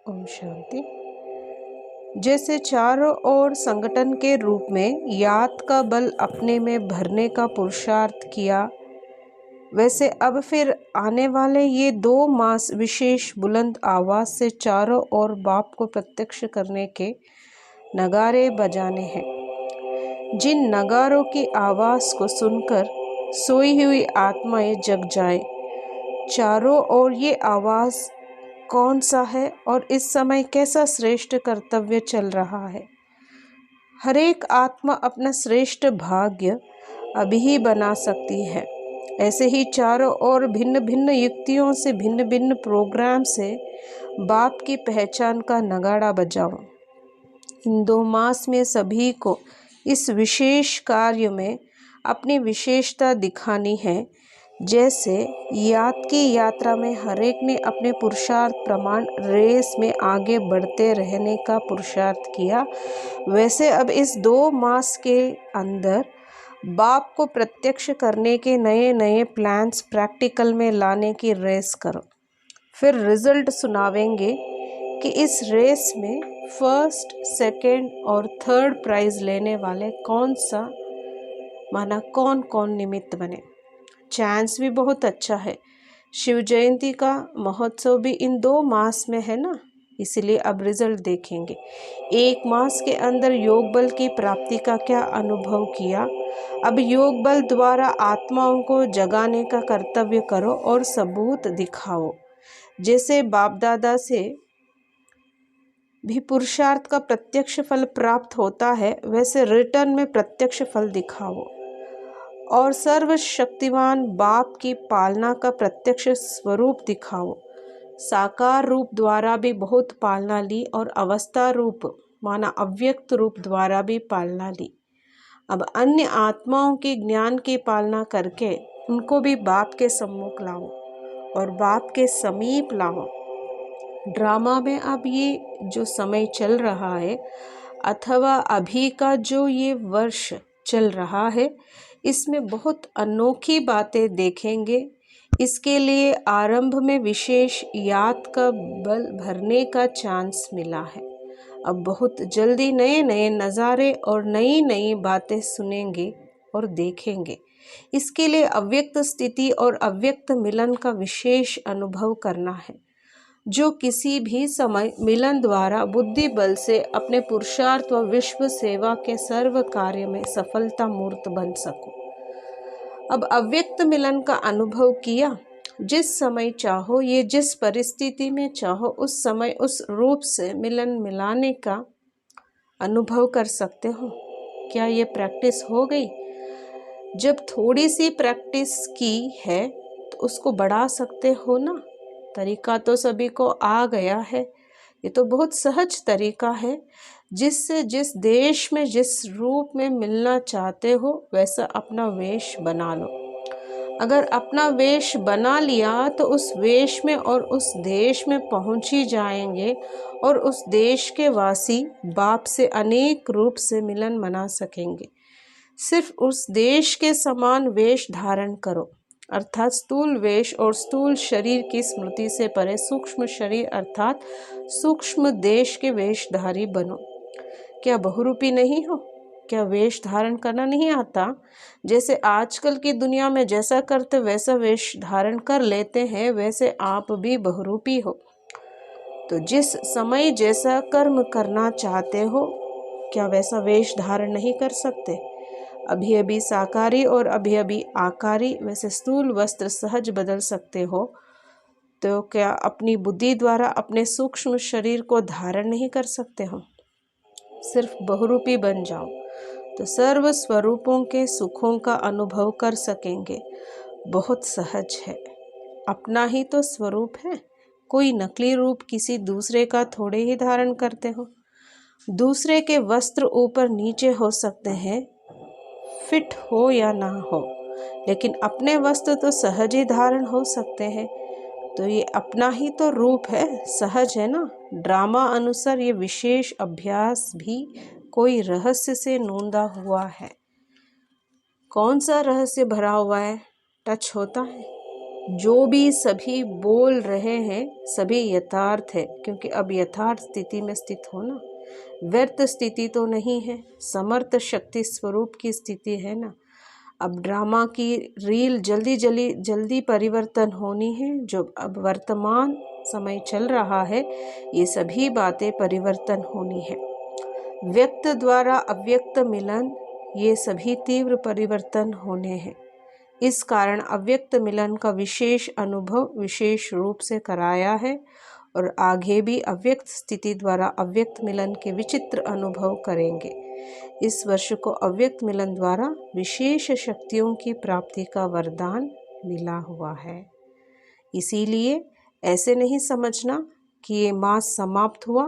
ओम शांति। जैसे चारों ओर संगठन के रूप में याद का बल अपने में भरने का पुरुषार्थ किया, वैसे अब फिर आने वाले ये 2 मास विशेष बुलंद आवाज से चारों ओर बाप को प्रत्यक्ष करने के नगारे बजाने हैं। जिन नगारों की आवाज को सुनकर सोई हुई आत्माएं जग जाए। चारों ओर ये आवाज कौन सा है और इस समय कैसा श्रेष्ठ कर्तव्य चल रहा है। हर एक आत्मा अपना श्रेष्ठ भाग्य अभी ही बना सकती है। ऐसे ही चारों ओर भिन्न भिन्न युक्तियों से भिन्न भिन्न प्रोग्राम से बाप की पहचान का नगाड़ा बजाओ। इन 2 मास में सभी को इस विशेष कार्य में अपनी विशेषता दिखानी है। जैसे याद की यात्रा में हर एक ने अपने पुरुषार्थ प्रमाण रेस में आगे बढ़ते रहने का पुरुषार्थ किया, वैसे अब इस 2 मास के अंदर बाप को प्रत्यक्ष करने के नए नए प्लान्स प्रैक्टिकल में लाने की रेस करो। फिर रिजल्ट सुनावेंगे कि इस रेस में फर्स्ट, सेकंड और थर्ड प्राइज लेने वाले कौन कौन निमित्त बने। चांस भी बहुत अच्छा है। शिव जयंती का महोत्सव भी इन 2 मास में है ना, इसलिए अब रिजल्ट देखेंगे। 1 मास के अंदर योग बल की प्राप्ति का क्या अनुभव किया। अब योग बल द्वारा आत्माओं को जगाने का कर्तव्य करो और सबूत दिखाओ। जैसे बाप दादा से भी पुरुषार्थ का प्रत्यक्ष फल प्राप्त होता है, वैसे रिटर्न में प्रत्यक्ष फल दिखाओ और सर्वशक्तिवान बाप की पालना का प्रत्यक्ष स्वरूप दिखाओ। साकार रूप द्वारा भी बहुत पालना ली और अवस्था रूप माना अव्यक्त रूप द्वारा भी पालना ली। अब अन्य आत्माओं की ज्ञान की पालना करके उनको भी बाप के सम्मुख लाओ और बाप के समीप लाओ। ड्रामा में अब ये जो समय चल रहा है अथवा अभी का जो ये वर्ष चल रहा है, इसमें बहुत अनोखी बातें देखेंगे। इसके लिए आरंभ में विशेष याद का बल भरने का चांस मिला है। अब बहुत जल्दी नए नए नज़ारे और नई नई बातें सुनेंगे और देखेंगे। इसके लिए अव्यक्त स्थिति और अव्यक्त मिलन का विशेष अनुभव करना है, जो किसी भी समय मिलन द्वारा बुद्धि बल से अपने पुरुषार्थ व विश्व सेवा के सर्व कार्य में सफलता मूर्त बन सको। अब अव्यक्त मिलन का अनुभव किया। जिस समय चाहो, ये जिस परिस्थिति में चाहो, उस समय उस रूप से मिलन मिलाने का अनुभव कर सकते हो। क्या ये प्रैक्टिस हो गई? जब थोड़ी सी प्रैक्टिस की है तो उसको बढ़ा सकते हो ना। तरीका तो सभी को आ गया है। ये तो बहुत सहज तरीका है, जिससे जिस देश में जिस रूप में मिलना चाहते हो वैसा अपना वेश बना लो। अगर अपना वेश बना लिया तो उस वेश में और उस देश में पहुंच ही जाएंगे और उस देश के वासी बाप से अनेक रूप से मिलन मना सकेंगे। सिर्फ उस देश के समान वेश धारण करो, अर्थात स्थूल वेश और स्थूल शरीर की स्मृति से परे सूक्ष्म शरीर अर्थात सूक्ष्म देश के वेशधारी बनो। क्या बहुरूपी नहीं हो? क्या वेश धारण करना नहीं आता? जैसे आजकल की दुनिया में जैसा करते वैसा वेश धारण कर लेते हैं, वैसे आप भी बहुरूपी हो। तो जिस समय जैसा कर्म करना चाहते हो, क्या वैसा वेश धारण नहीं कर सकते? अभी अभी साकारी और अभी अभी आकारी वैसे स्थूल वस्त्र सहज बदल सकते हो, तो क्या अपनी बुद्धि द्वारा अपने सूक्ष्म शरीर को धारण नहीं कर सकते हो? सिर्फ बहुरूपी बन जाओ तो सर्व स्वरूपों के सुखों का अनुभव कर सकेंगे। बहुत सहज है। अपना ही तो स्वरूप है। कोई नकली रूप किसी दूसरे का थोड़े ही धारण करते हो। दूसरे के वस्त्र ऊपर नीचे हो सकते हैं, फिट हो या ना हो, लेकिन अपने वस्त्र तो सहज ही धारण हो सकते हैं। तो ये अपना ही तो रूप है, सहज है ना। ड्रामा अनुसार ये विशेष अभ्यास भी कोई रहस्य से नूंदा हुआ है। कौन सा रहस्य भरा हुआ है? टच होता है। जो भी सभी बोल रहे हैं सभी यथार्थ है, क्योंकि अब यथार्थ स्थिति में स्थित हो ना, व्यर्थ स्थिति तो नहीं है, समर्थ शक्ति स्वरूप की स्थिति है ना। अब ड्रामा की रील जल्दी परिवर्तन होनी है। जो अब वर्तमान समय चल रहा है ये सभी बातें परिवर्तन होनी है। व्यक्त द्वारा अव्यक्त मिलन, ये सभी तीव्र परिवर्तन होने हैं। इस कारण अव्यक्त मिलन का विशेष अनुभव विशेष रूप से कराया है और आगे भी अव्यक्त स्थिति द्वारा अव्यक्त मिलन के विचित्र अनुभव करेंगे। इस वर्ष को अव्यक्त मिलन द्वारा विशेष शक्तियों की प्राप्ति का वरदान मिला हुआ है। इसीलिए ऐसे नहीं समझना कि ये मास समाप्त हुआ,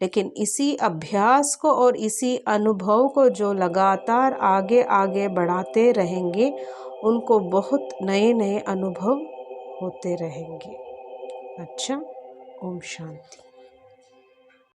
लेकिन इसी अभ्यास को और इसी अनुभव को जो लगातार आगे आगे बढ़ाते रहेंगे उनको बहुत नए नए अनुभव होते रहेंगे। अच्छा, ओम शांति।